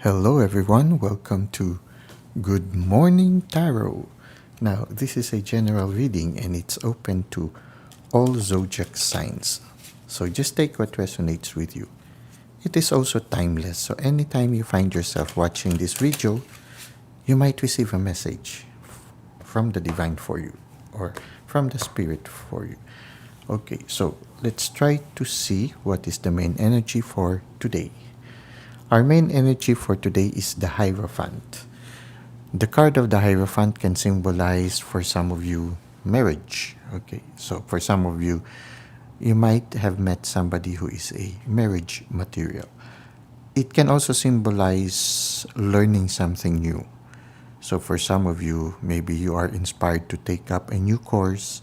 Hello, everyone. Welcome to Good Morning Tarot. Now, this is a general reading and it's open to all zodiac signs. So just take what resonates with you. It is also timeless, so anytime you find yourself watching this video, you might receive a message from the divine for you or from the spirit for you. Okay, so let's try to see what is the main energy for today. Our main energy for today is the Hierophant. The card of the Hierophant can symbolize for some of you marriage. Okay, so for some of you, you might have met somebody who is a marriage material. It can also symbolize learning something new. So for some of you, maybe you are inspired to take up a new course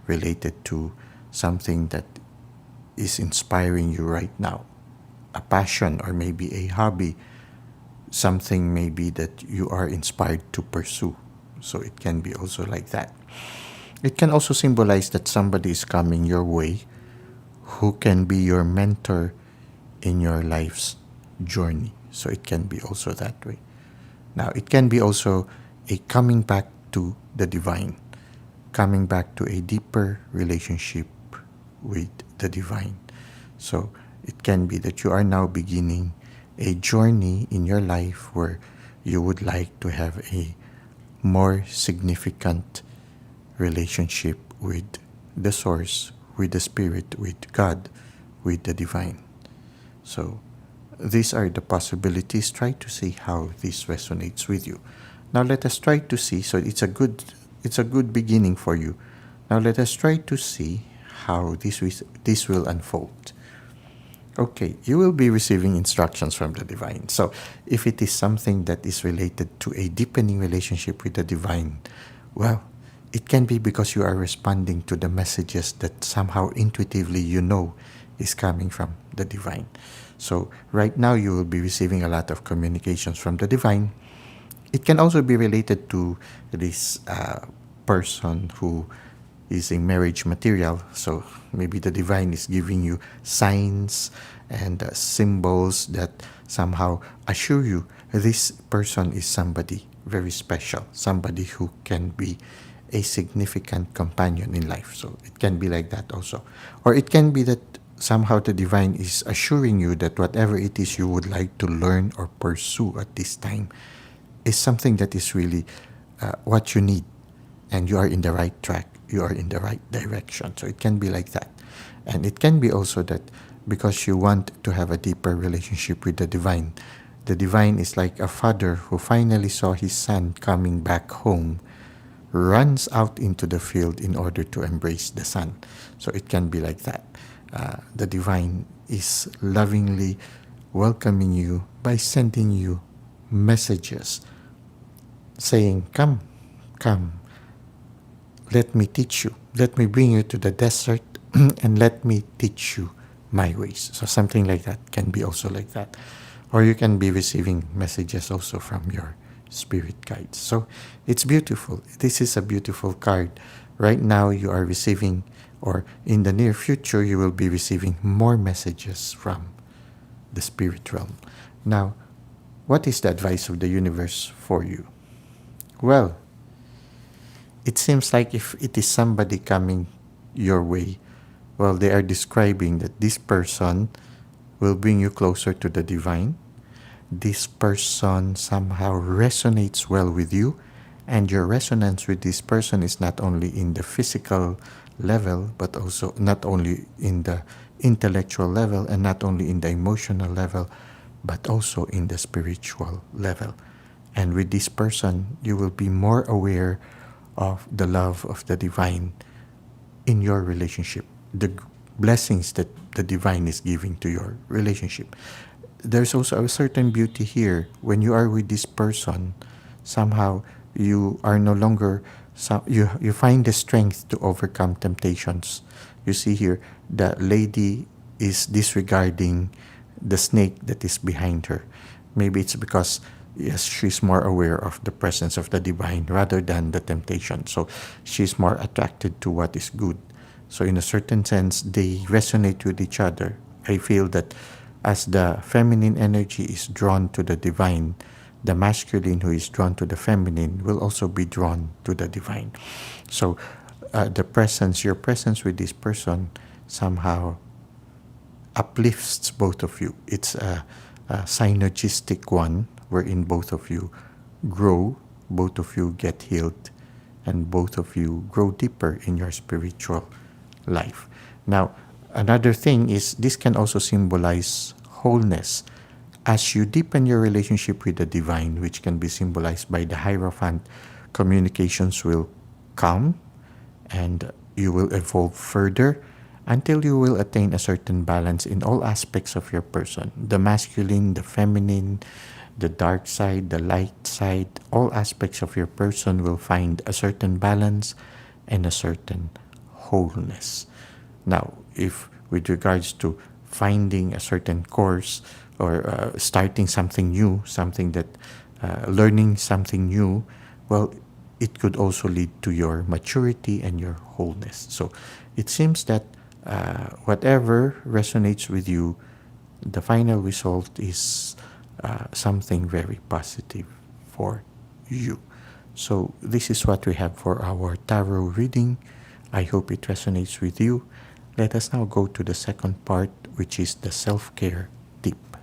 related to something that is inspiring you right now. A passion or maybe a hobby, something maybe that you are inspired to pursue. So it can be also like that. It can also symbolize that somebody is coming your way who can be your mentor in your life's journey. So it can be also that way. Now, it can be also a coming back to the divine, coming back to a deeper relationship with the divine. So it can be that you are now beginning a journey in your life where you would like to have a more significant relationship with the source, with the spirit, with God, with the divine. So these are the possibilities. Try to see how this resonates with you. Now let us try to see. So it's a good beginning for you. Now let us try to see how this will unfold. Okay, you will be receiving instructions from the divine. So if it is something that is related to a deepening relationship with the divine, well, it can be because you are responding to the messages that somehow intuitively you know is coming from the divine. So right now you will be receiving a lot of communications from the divine. It can also be related to this person who is a marriage material. So maybe the divine is giving you signs and symbols that somehow assure you this person is somebody very special, somebody who can be a significant companion in life. So it can be like that also. Or it can be that somehow the divine is assuring you that whatever it is you would like to learn or pursue at this time is something that is really what you need, and you are in the right track, you are in the right direction. So it can be like that. And it can be also that because you want to have a deeper relationship with the divine is like a father who finally saw his son coming back home, runs out into the field in order to embrace the son. So it can be like that. The divine is lovingly welcoming you by sending you messages saying, come, let me teach you. Let me bring you to the desert and let me teach you my ways. So something like that can be also like that. Or you can be receiving messages also from your spirit guides. So it's beautiful. This is a beautiful card. Right now you are receiving, or in the near future you will be receiving more messages from the spirit realm. Now, what is the advice of the universe for you? Well, it seems like if it is somebody coming your way, well, they are describing that this person will bring you closer to the divine. This person somehow resonates well with you, and your resonance with this person is not only in the physical level, but also not only in the intellectual level and not only in the emotional level, but also in the spiritual level. And with this person, you will be more aware of the love of the divine in your relationship, the blessings that the divine is giving to your relationship. There's also a certain beauty here. When you are with this person, somehow you are no longer, you find the strength to overcome temptations. You see here, the lady is disregarding the snake that is behind her. Maybe it's because, yes, she's more aware of the presence of the divine rather than the temptation. So she's more attracted to what is good. So in a certain sense, they resonate with each other. I feel that as the feminine energy is drawn to the divine, the masculine who is drawn to the feminine will also be drawn to the divine. So your presence with this person somehow uplifts both of you. It's a synergistic one wherein both of you grow, both of you get healed, and both of you grow deeper in your spiritual life. Now, another thing is this can also symbolize wholeness. As you deepen your relationship with the divine, which can be symbolized by the Hierophant, communications will come and you will evolve further until you will attain a certain balance in all aspects of your person. The masculine, the feminine, the dark side, the light side, all aspects of your person will find a certain balance and a certain wholeness. Now, if with regards to finding a certain course or starting something new, something that learning something new, well, it could also lead to your maturity and your wholeness. So it seems that whatever resonates with you, the final result is something very positive for you. So this is what we have for our tarot reading. I hope it resonates with you. Let us now go to the second part, which is the self-care tip.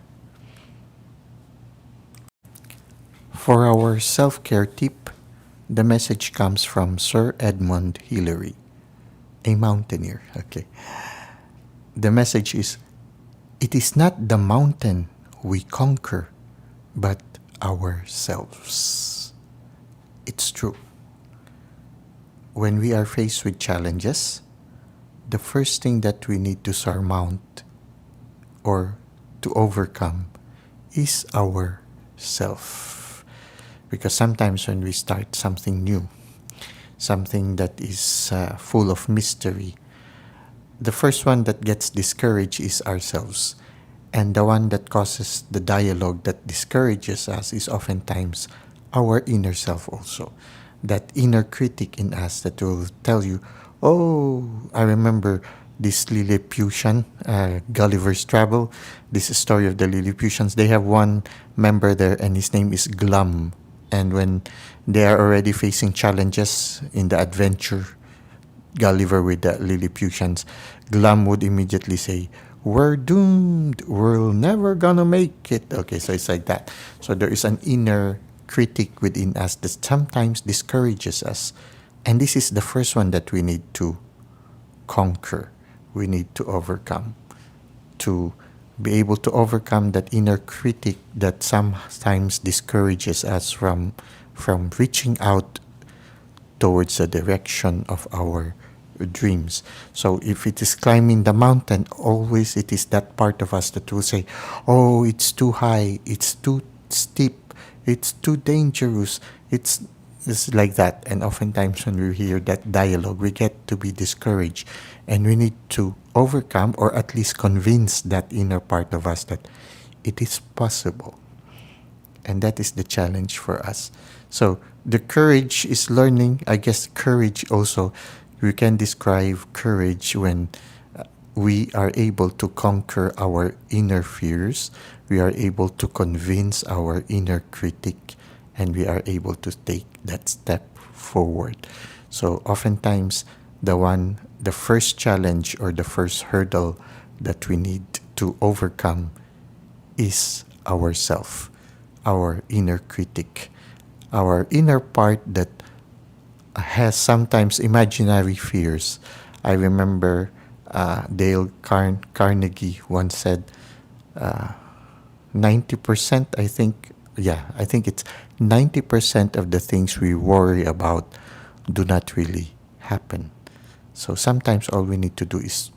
For our self-care tip, the message comes from Sir Edmund Hillary, a mountaineer. Okay. The message is, it is not the mountain we conquer, but ourselves. It's true. When we are faced with challenges, the first thing that we need to surmount or to overcome is ourself. Because sometimes when we start something new, something that is full of mystery, the first one that gets discouraged is ourselves. And the one that causes the dialogue that discourages us is oftentimes our inner self also. That inner critic in us that will tell you, oh, I remember this Lilliputian, Gulliver's Travel, this story of the Lilliputians. They have one member there and his name is Glum. And when they are already facing challenges in the adventure, Gulliver with the Lilliputians, Glum would immediately say, we're doomed, we're never gonna make it. Okay, so it's like that. So there is an inner critic within us that sometimes discourages us. And this is the first one that we need to conquer, we need to overcome, to be able to overcome that inner critic that sometimes discourages us from reaching out towards the direction of our dreams. So if it is climbing the mountain, always it is that part of us that will say, oh, it's too high, it's too steep, it's too dangerous, it's like that. And oftentimes when we hear that dialogue, we get to be discouraged, and we need to overcome or at least convince that inner part of us that it is possible. And that is the challenge for us. So the courage is learning. I guess courage also, we can describe courage when we are able to conquer our inner fears, we are able to convince our inner critic, and we are able to take that step forward. So oftentimes the first challenge or the first hurdle that we need to overcome is ourself, our inner critic, our inner part that has sometimes imaginary fears. I remember Dale Carnegie once said, 90%, I think it's 90% of the things we worry about do not really happen. So sometimes all we need to do is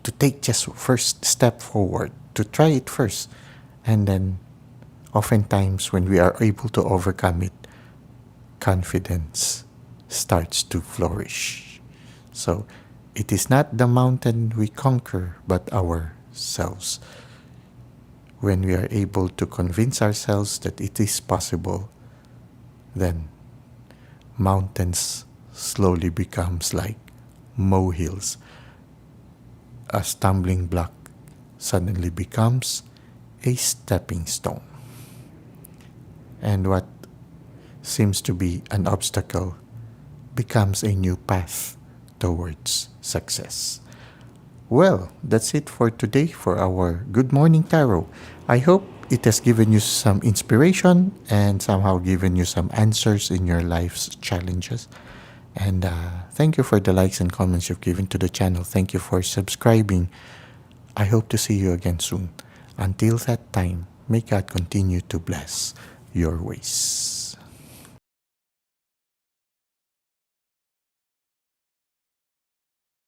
to take just first step forward, to try it first. And then oftentimes when we are able to overcome it, confidence starts to flourish. So it is not the mountain we conquer, but ourselves. When we are able to convince ourselves that it is possible, then mountains slowly becomes like molehills. A stumbling block suddenly becomes a stepping stone. And what seems to be an obstacle becomes a new path towards success. Well, that's it for today for our Good Morning Tarot. I hope it has given you some inspiration and somehow given you some answers in your life's challenges. And thank you for the likes and comments you've given to the channel. Thank you for subscribing. I hope to see you again soon. Until that time, may God continue to bless your ways.